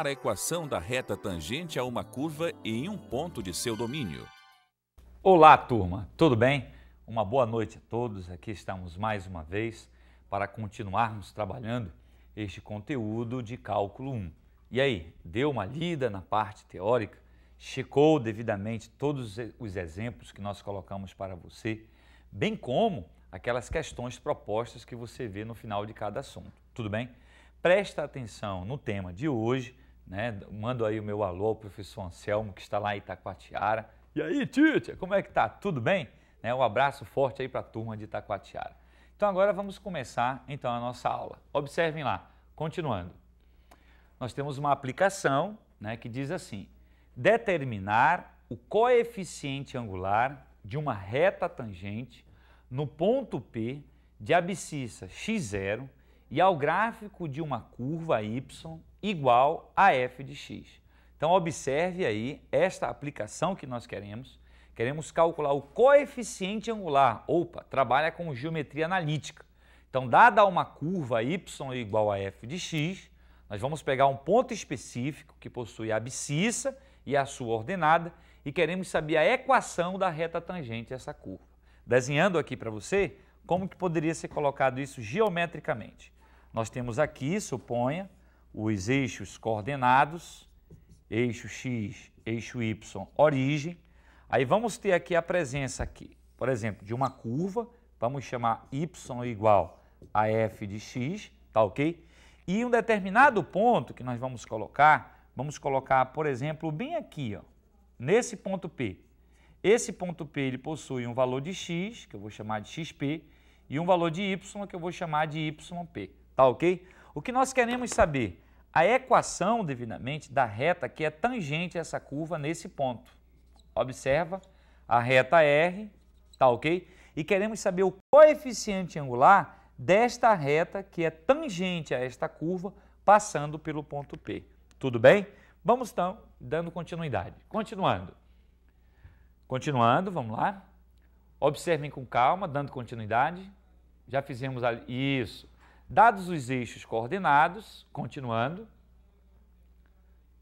a equação da reta tangente a uma curva em um ponto de seu domínio. Olá, turma, tudo bem? Uma boa noite a todos. Aqui estamos mais uma vez para continuarmos trabalhando este conteúdo de cálculo 1. E aí, deu uma lida na parte teórica? Checou devidamente todos os exemplos que nós colocamos para você, bem como aquelas questões propostas que você vê no final de cada assunto, tudo bem? Presta atenção no tema de hoje, né? Mando aí o meu alô ao professor Anselmo, que está lá em Itacoatiara. E aí, Títia, como é que tá? Tudo bem? Um abraço forte aí para a turma de Itacoatiara. Então agora vamos começar então a nossa aula. Observem lá, continuando. Nós temos uma aplicação, né, que diz assim: determinar o coeficiente angular de uma reta tangente no ponto P de abscissa x0 e ao gráfico de uma curva y igual a f de x. Então, observe aí esta aplicação que nós queremos. Queremos calcular o coeficiente angular. Opa, trabalha com geometria analítica. Então, dada uma curva y igual a f de x, nós vamos pegar um ponto específico que possui a abscissa e a sua ordenada e queremos saber a equação da reta tangente a essa curva. Desenhando aqui para você, como que poderia ser colocado isso geometricamente? Nós temos aqui, suponha, os eixos coordenados, eixo x, eixo y, origem. Aí vamos ter aqui a presença aqui, por exemplo, de uma curva, vamos chamar y igual a f de x, tá ok? E um determinado ponto que nós vamos colocar, por exemplo, bem aqui, ó, nesse ponto P. Esse ponto P ele possui um valor de x, que eu vou chamar de xp, e um valor de y, que eu vou chamar de yp, tá ok? O que nós queremos saber? A equação, devidamente, da reta que é tangente a essa curva nesse ponto. Observa a reta R, tá ok? E queremos saber o coeficiente angular desta reta que é tangente a esta curva passando pelo ponto P. Tudo bem? Vamos então dando continuidade. Continuando, vamos lá. Observem com calma, dando continuidade. Já fizemos ali. Isso. Dados os eixos coordenados, continuando.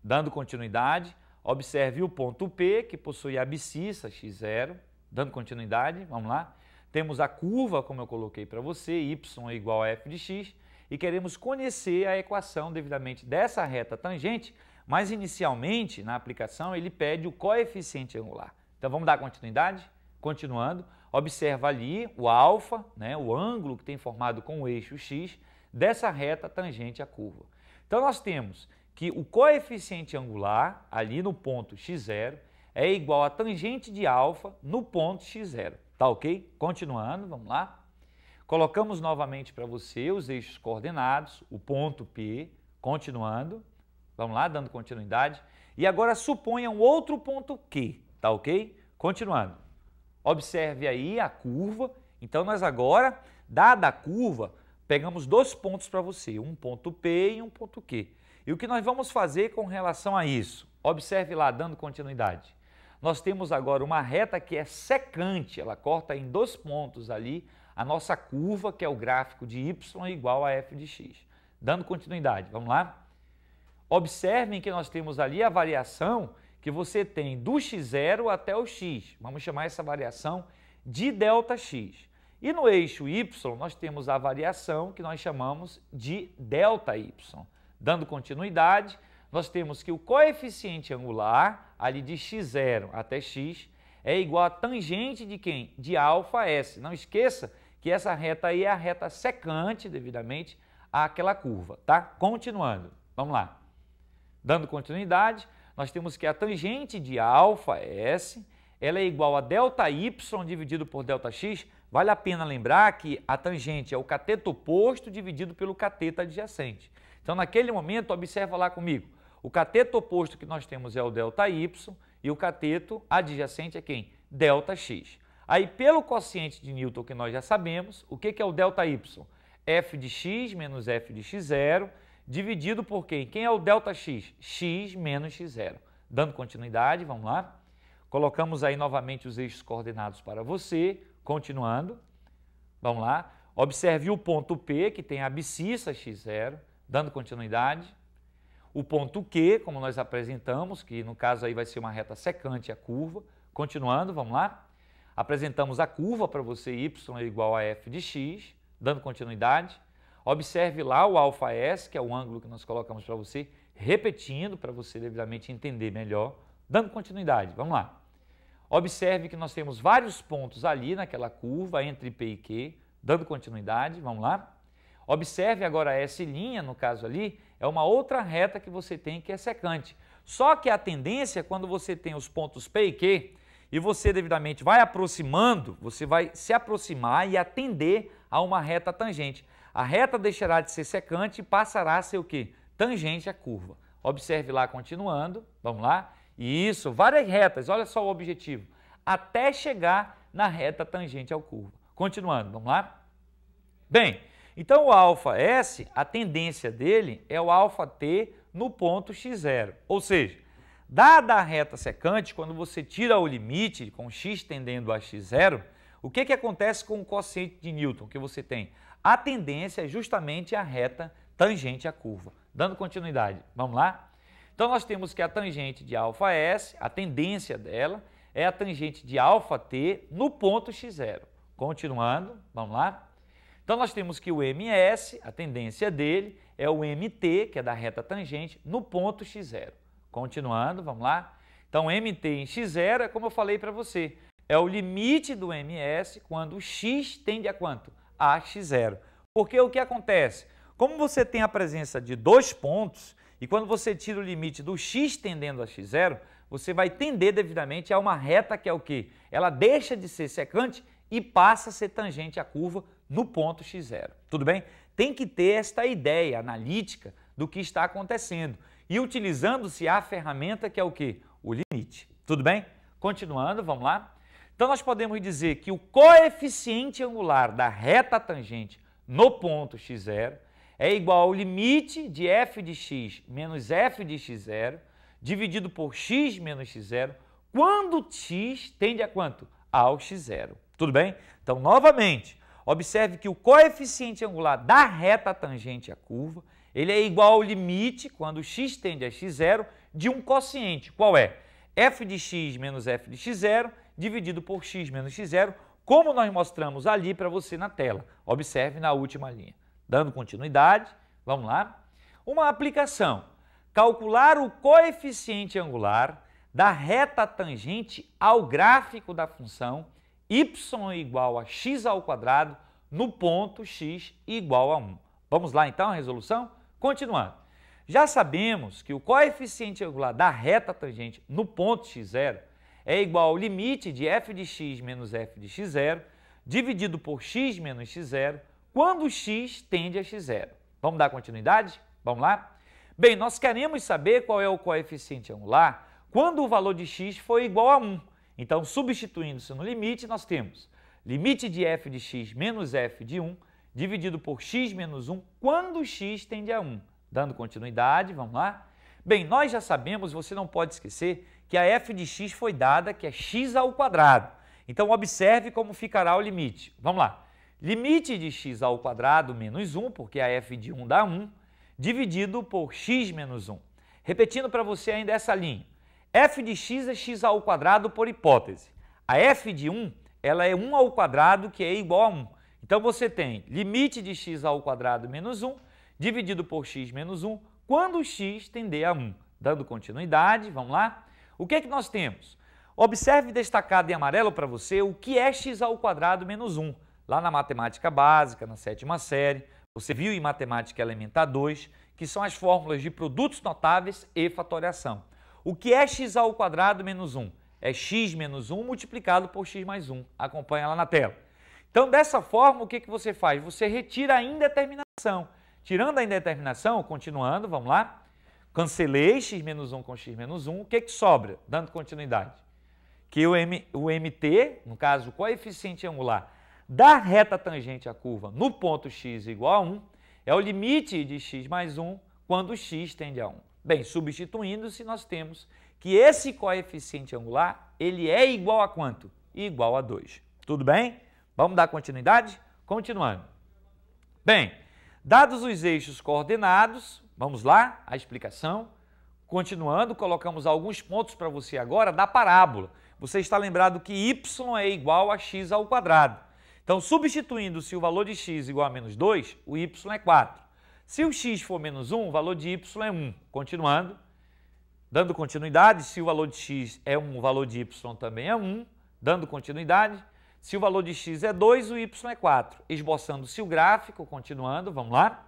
Dando continuidade. Observe o ponto P, que possui a abscissa x0. Dando continuidade, vamos lá. Temos a curva, como eu coloquei para você, y igual a f de x. E queremos conhecer a equação devidamente dessa reta tangente, mas inicialmente, na aplicação, ele pede o coeficiente angular. Então, vamos dar continuidade? Continuando, observa ali o alfa, né, o ângulo que tem formado com o eixo x, dessa reta tangente à curva. Então, nós temos que o coeficiente angular, ali no ponto x0, é igual a tangente de alfa no ponto x0. Tá ok? Continuando, vamos lá. Colocamos novamente para você os eixos coordenados, o ponto P, continuando. Vamos lá, dando continuidade. E agora suponha um outro ponto Q, tá ok? Continuando. Observe aí a curva. Então, nós agora, dada a curva, pegamos dois pontos para você, um ponto P e um ponto Q. E o que nós vamos fazer com relação a isso? Observe lá, dando continuidade. Nós temos agora uma reta que é secante, ela corta em dois pontos ali a nossa curva, que é o gráfico de y igual a f de x. Dando continuidade, vamos lá? Observem que nós temos ali a variação que você tem do x0 até o x. Vamos chamar essa variação de ΔX. E no eixo y, nós temos a variação que nós chamamos de ΔY. Dando continuidade, nós temos que o coeficiente angular, ali de x0 até x, é igual a tangente de quem? De αs. Não esqueça que essa reta aí é a reta secante, devidamente, àquela curva, tá? Continuando, vamos lá. Dando continuidade, nós temos que a tangente de αs, ela é igual a ΔY dividido por ΔX. Vale a pena lembrar que a tangente é o cateto oposto dividido pelo cateto adjacente. Então, naquele momento, observa lá comigo. O cateto oposto que nós temos é o ΔY e o cateto adjacente é quem? ΔX. Aí, pelo quociente de Newton que nós já sabemos, o que é o ΔY? F de x menos f de x0 dividido por quem? Quem é o ΔX? X menos x0. Dando continuidade, vamos lá. Colocamos aí novamente os eixos coordenados para você, continuando. Vamos lá. Observe o ponto P, que tem a abscissa x0, dando continuidade. o ponto Q, como nós apresentamos, que no caso aí vai ser uma reta secante a curva. Continuando, vamos lá. Apresentamos a curva para você, y é igual a f de x, dando continuidade. Observe lá o αs, que é o ângulo que nós colocamos para você, repetindo para você devidamente entender melhor, dando continuidade. Vamos lá. Observe que nós temos vários pontos ali naquela curva entre P e Q, dando continuidade. Vamos lá. Observe agora S', no caso ali, é uma outra reta que você tem que é secante. Só que a tendência, quando você tem os pontos P e Q, e você devidamente vai aproximando, você vai se aproximar e atender a uma reta tangente. A reta deixará de ser secante e passará a ser o quê? Tangente à curva. Observe lá continuando, vamos lá. Isso, várias retas, olha só o objetivo, até chegar na reta tangente à curva. Continuando, vamos lá. Bem, então o αs, a tendência dele é o αt no ponto x0, ou seja, dada a reta secante, quando você tira o limite com x tendendo a x0, o que acontece com o quociente de Newton que você tem? A tendência é justamente a reta tangente à curva. Dando continuidade, vamos lá? Então nós temos que a tangente de αs, a tendência dela, é a tangente de αt no ponto x0. Continuando, vamos lá? Então nós temos que o ms, a tendência dele, é o mt, que é da reta tangente, no ponto x0. Continuando, vamos lá? Então mt em x0 é como eu falei para você, é o limite do ms quando o x tende a quanto? A x0. Porque o que acontece? Como você tem a presença de dois pontos, e quando você tira o limite do x tendendo a x0, você vai tender devidamente a uma reta que é o quê? Ela deixa de ser secante e passa a ser tangente à curva no ponto x0. Tudo bem? Tem que ter esta ideia analítica do que está acontecendo e utilizando-se a ferramenta que é o quê? O limite. Tudo bem? Continuando, vamos lá. Então nós podemos dizer que o coeficiente angular da reta tangente no ponto x0 é igual ao limite de f de x menos f de x0 dividido por x menos x0 quando x tende a quanto? Ao x0. Tudo bem? Então, novamente, observe que o coeficiente angular da reta tangente à curva, ele é igual ao limite, quando x tende a x0, de um quociente. Qual é? F de x menos f de x0 dividido por x menos x0, como nós mostramos ali para você na tela. Observe na última linha. Dando continuidade, vamos lá. Uma aplicação. Calcular o coeficiente angular da reta tangente ao gráfico da função y igual a x² no ponto x igual a 1. Vamos lá então a resolução? Continuando. Já sabemos que o coeficiente angular da reta tangente no ponto x0 é igual ao limite de f de x menos f de x0 dividido por x menos x0 quando x tende a x0. Vamos dar continuidade? Vamos lá? Bem, nós queremos saber qual é o coeficiente angular quando o valor de x for igual a 1. Então, substituindo-se no limite, nós temos limite de f de x menos f de 1 dividido por x menos 1 quando x tende a 1. Dando continuidade, vamos lá? Bem, nós já sabemos, você não pode esquecer, que a f de x foi dada, que é x². Então, observe como ficará o limite. Vamos lá. Limite de x² menos 1, porque a f de 1 dá 1, dividido por x menos 1. Repetindo para você ainda essa linha. F de x é x² por hipótese. A f de 1, ela é 1², que é igual a 1. Então, você tem limite de x² menos 1, dividido por x menos 1, quando x tender a 1. Dando continuidade, vamos lá. O que é que nós temos? Observe destacado em amarelo para você o que é x² menos 1. Lá na matemática básica, na 7ª série, você viu em matemática elementar 2, que são as fórmulas de produtos notáveis e fatoriação. O que é x² menos 1? É x menos 1 multiplicado por x mais 1. Acompanha lá na tela. Então, dessa forma, o que você faz? Você retira a indeterminação. Tirando a indeterminação, continuando, vamos lá. Cancelei x menos 1 com x menos 1. O que sobra? Dando continuidade. Que o mt, no caso, o coeficiente angular da reta tangente à curva no ponto x igual a 1, é o limite de x mais 1 quando x tende a 1. Bem, substituindo-se, nós temos que esse coeficiente angular, ele é igual a quanto? Igual a 2. Tudo bem? Vamos dar continuidade? Continuando. Bem, dados os eixos coordenados, vamos lá, a explicação. Continuando, colocamos alguns pontos para você agora da parábola. Você está lembrado que y é igual a x ao quadrado. Então, substituindo-se o valor de x igual a menos 2, o y é 4. Se o x for menos 1, o valor de y é 1. Continuando, dando continuidade, se o valor de x é 1, o valor de y também é 1. Dando continuidade, se o valor de x é 2, o y é 4. Esboçando-se o gráfico, continuando, vamos lá.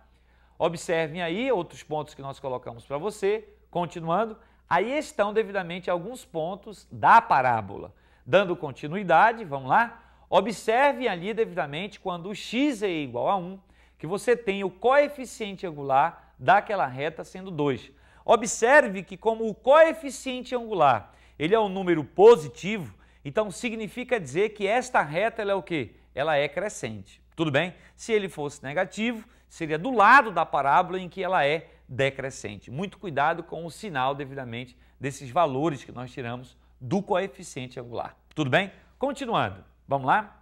Observem aí outros pontos que nós colocamos para você. Continuando, aí estão devidamente alguns pontos da parábola. Dando continuidade, vamos lá. Observe ali devidamente quando o x é igual a 1, que você tem o coeficiente angular daquela reta sendo 2. Observe que como o coeficiente angular ele é um número positivo, então significa dizer que esta reta ela é o quê? Ela é crescente. Tudo bem? Se ele fosse negativo, seria do lado da parábola em que ela é decrescente. Muito cuidado com o sinal devidamente desses valores que nós tiramos do coeficiente angular. Tudo bem? Continuando. Vamos lá?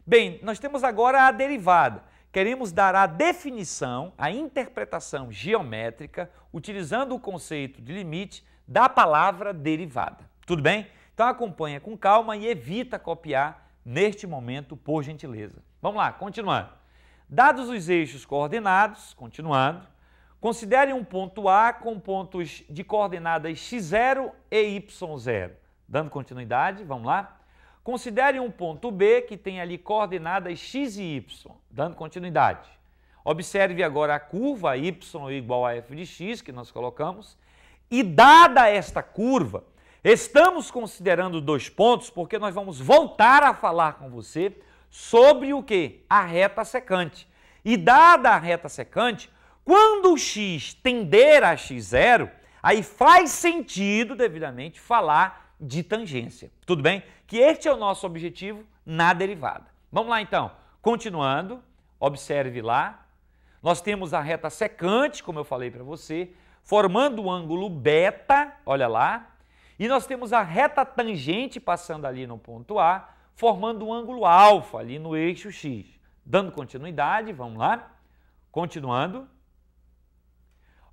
Bem, nós temos agora a derivada. Queremos dar a definição, a interpretação geométrica, utilizando o conceito de limite da palavra derivada. Tudo bem? Então acompanha com calma e evita copiar neste momento, por gentileza. Vamos lá, continuando. Dados os eixos coordenados, continuando, considere um ponto A com pontos de coordenadas x0 e y0. Dando continuidade, vamos lá. Considere um ponto B que tem ali coordenadas x e y, dando continuidade. Observe agora a curva y igual a f de x, que nós colocamos, e dada esta curva, estamos considerando 2 pontos, porque nós vamos voltar a falar com você sobre o que? A reta secante. E dada a reta secante, quando o x tender a x0, aí faz sentido, devidamente, falar de tangência. Tudo bem? Que este é o nosso objetivo na derivada. Vamos lá, então. Continuando, observe lá. Nós temos a reta secante, como eu falei para você, formando o ângulo beta, olha lá. E nós temos a reta tangente passando ali no ponto A, formando um ângulo alfa ali no eixo x. Dando continuidade, vamos lá. Continuando.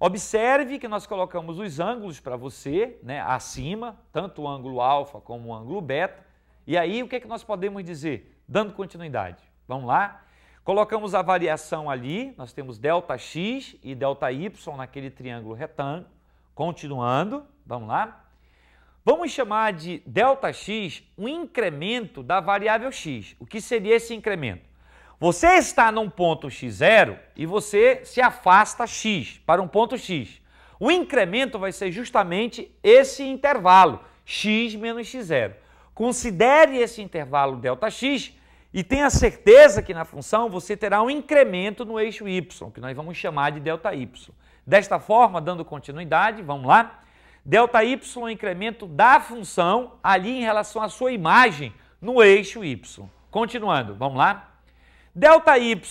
Observe que nós colocamos os ângulos para você, né, acima, tanto o ângulo alfa como o ângulo beta. E aí, o que é que nós podemos dizer? Dando continuidade. Vamos lá. Colocamos a variação ali, nós temos ΔX e ΔY naquele triângulo retângulo. Continuando, vamos lá. Vamos chamar de ΔX um incremento da variável x. O que seria esse incremento? Você está num ponto x0 e você se afasta x para um ponto x. O incremento vai ser justamente esse intervalo, x menos x0. Considere esse intervalo ΔX e tenha certeza que na função você terá um incremento no eixo y, que nós vamos chamar de ΔY. Desta forma, dando continuidade, vamos lá. ΔY é o incremento da função ali em relação à sua imagem no eixo y. Continuando, vamos lá. ΔY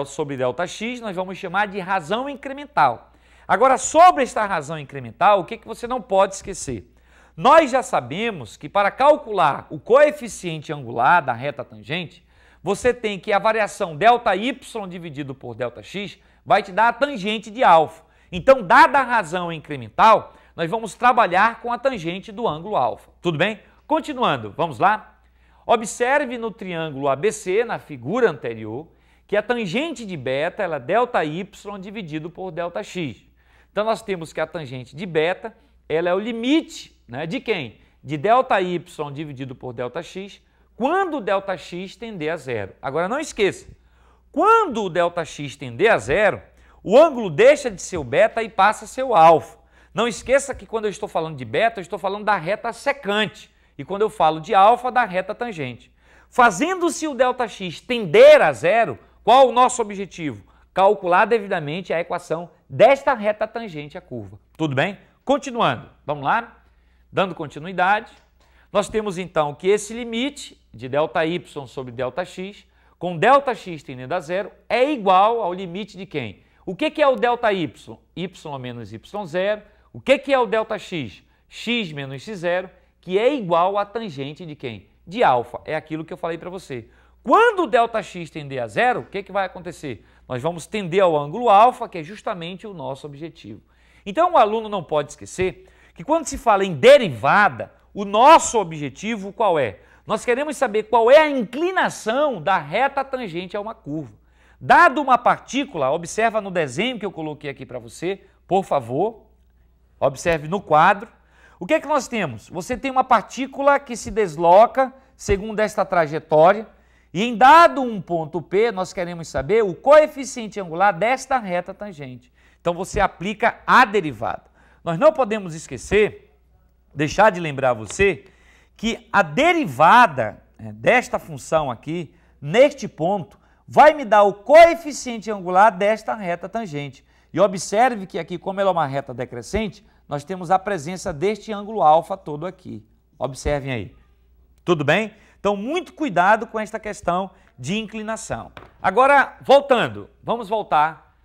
sobre ΔX nós vamos chamar de razão incremental. Agora, sobre esta razão incremental, o que você não pode esquecer? Nós já sabemos que para calcular o coeficiente angular da reta tangente, você tem que a variação ΔY dividido por ΔX vai te dar a tangente de alfa. Então, dada a razão incremental, nós vamos trabalhar com a tangente do ângulo alfa. Tudo bem? Continuando, vamos lá? Observe no triângulo ABC, na figura anterior, que a tangente de beta ela é ΔY dividido por ΔX. Então, nós temos que a tangente de beta ela é o limite, né, de quem? De ΔY dividido por ΔX, quando o ΔX tender a zero. Agora, não esqueça, quando o ΔX tender a zero, o ângulo deixa de ser o beta e passa a ser o alfa. Não esqueça que quando eu estou falando de beta, eu estou falando da reta secante. E quando eu falo de alfa, da reta tangente. Fazendo-se o ΔX tender a zero, qual o nosso objetivo? Calcular devidamente a equação desta reta tangente à curva. Tudo bem? Continuando, vamos lá? Dando continuidade, nós temos então que esse limite de ΔY sobre ΔX, com ΔX tendendo a zero, é igual ao limite de quem? O que é o ΔY? Y menos Y0. O que é o ΔX? X menos X0. Que é igual à tangente de quem? De alfa. É aquilo que eu falei para você. Quando o ΔX tender a zero, o que vai acontecer? Nós vamos tender ao ângulo alfa, que é justamente o nosso objetivo. Então o aluno não pode esquecer que quando se fala em derivada, o nosso objetivo qual é? Nós queremos saber qual é a inclinação da reta tangente a uma curva. Dado uma partícula, observa no desenho que eu coloquei aqui para você, por favor, observe no quadro. O que é que nós temos? Você tem uma partícula que se desloca segundo esta trajetória e em dado um ponto P, nós queremos saber o coeficiente angular desta reta tangente. Então você aplica a derivada. Nós não podemos esquecer, deixar de lembrar você, que a derivada desta função aqui, neste ponto, vai me dar o coeficiente angular desta reta tangente. E observe que aqui, como ela é uma reta decrescente, nós temos a presença deste ângulo alfa todo aqui. Observem aí. Tudo bem? Então, muito cuidado com esta questão de inclinação. Agora, voltando, vamos voltar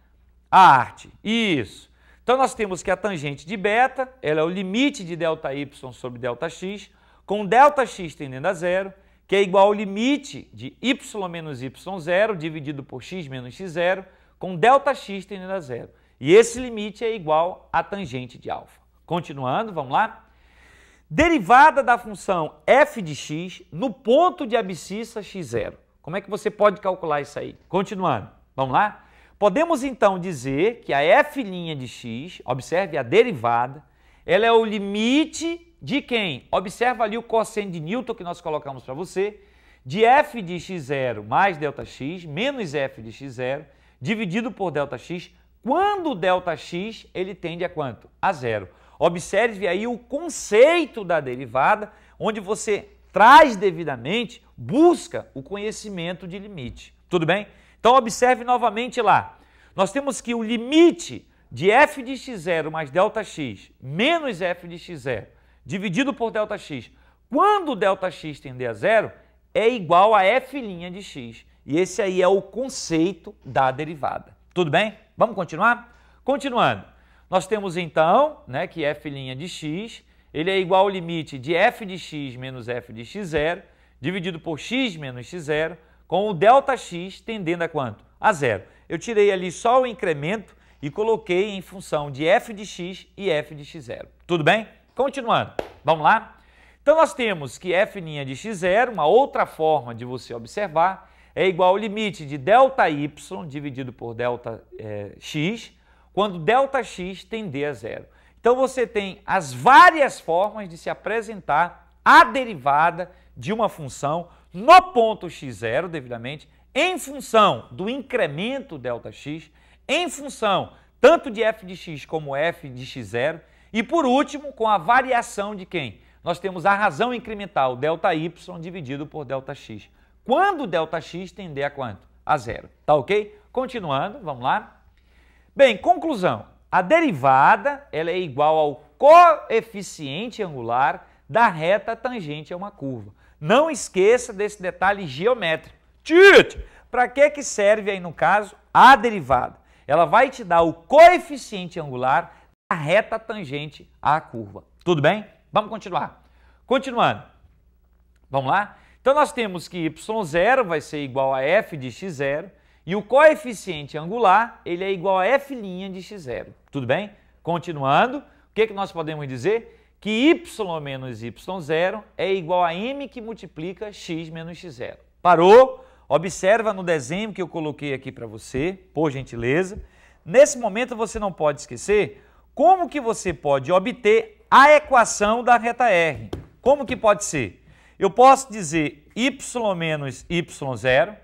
à arte. Isso. Então, nós temos que a tangente de beta, ela é o limite de ΔY sobre ΔX, com ΔX tendendo a zero, que é igual ao limite de y menos y0 dividido por x menos x0, com ΔX tendendo a zero. E esse limite é igual à tangente de alfa. Continuando, vamos lá? Derivada da função f de x no ponto de abscissa x0. Como é que você pode calcular isso aí? Continuando, vamos lá? Podemos então dizer que a f' de x, observe a derivada, ela é o limite de quem? Observa ali o cosseno de Newton que nós colocamos para você, de f de x0 mais ΔX menos f de x0 dividido por ΔX, quando o ΔX ele tende a quanto? A zero. Observe aí o conceito da derivada, onde você traz devidamente, busca o conhecimento de limite. Tudo bem? Então observe novamente lá. Nós temos que o limite de f de x0 mais ΔX menos f de x0 dividido por ΔX, quando o ΔX tender a zero, é igual a f' de x. E esse aí é o conceito da derivada. Tudo bem? Vamos continuar? Continuando. Nós temos então, que f' de x, ele é igual ao limite de f de x menos f de x0, dividido por x menos x0, com o ΔX tendendo a quanto? A zero. Eu tirei ali só o incremento e coloquei em função de f de x e f de x0. Tudo bem? Continuando. Vamos lá? Então nós temos que f' de x0, uma outra forma de você observar, é igual ao limite de ΔY dividido por ΔX, quando ΔX tender a zero. Então você tem as várias formas de se apresentar a derivada de uma função no ponto x0, devidamente, em função do incremento ΔX, em função tanto de f de x como f de x0, e por último, com a variação de quem? Nós temos a razão incremental ΔY dividido por ΔX. Quando ΔX tender a quanto? A zero. Tá ok? Continuando, vamos lá. Bem, conclusão. A derivada ela é igual ao coeficiente angular da reta tangente a uma curva. Não esqueça desse detalhe geométrico. Para que serve aí, no caso, a derivada? Ela vai te dar o coeficiente angular da reta tangente à curva. Tudo bem? Vamos continuar. Continuando. Vamos lá? Então, nós temos que y0 vai ser igual a f de x0 e o coeficiente angular ele é igual a f' de x0. Tudo bem? Continuando, o que nós podemos dizer? Que y menos y0 é igual a m que multiplica x menos x0. Parou? Observa no desenho que eu coloquei aqui para você, por gentileza. Nesse momento, você não pode esquecer como que você pode obter a equação da reta R. Como que pode ser? Eu posso dizer y menos y0,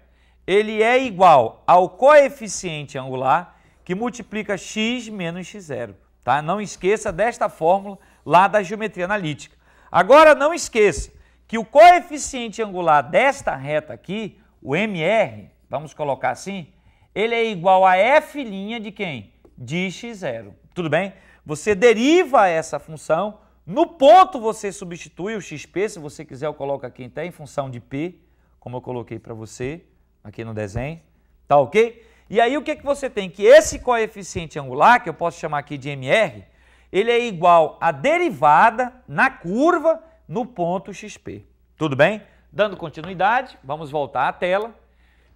ele é igual ao coeficiente angular que multiplica x menos x0. Tá? Não esqueça desta fórmula lá da geometria analítica. Agora, não esqueça que o coeficiente angular desta reta aqui, o MR, vamos colocar assim, ele é igual a f' de quem? De x0. Tudo bem? Você deriva essa função. No ponto você substitui o xp, se você quiser eu coloco aqui até em função de p, como eu coloquei para você aqui no desenho, tá ok? E aí o que você tem? Que esse coeficiente angular, que eu posso chamar aqui de MR, ele é igual à derivada na curva no ponto xp. Tudo bem? Dando continuidade, vamos voltar à tela.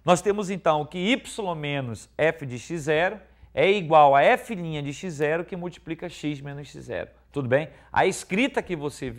Nós temos então que y menos f de x0 é igual a f' de x0 que multiplica x menos x0. Tudo bem? A escrita que você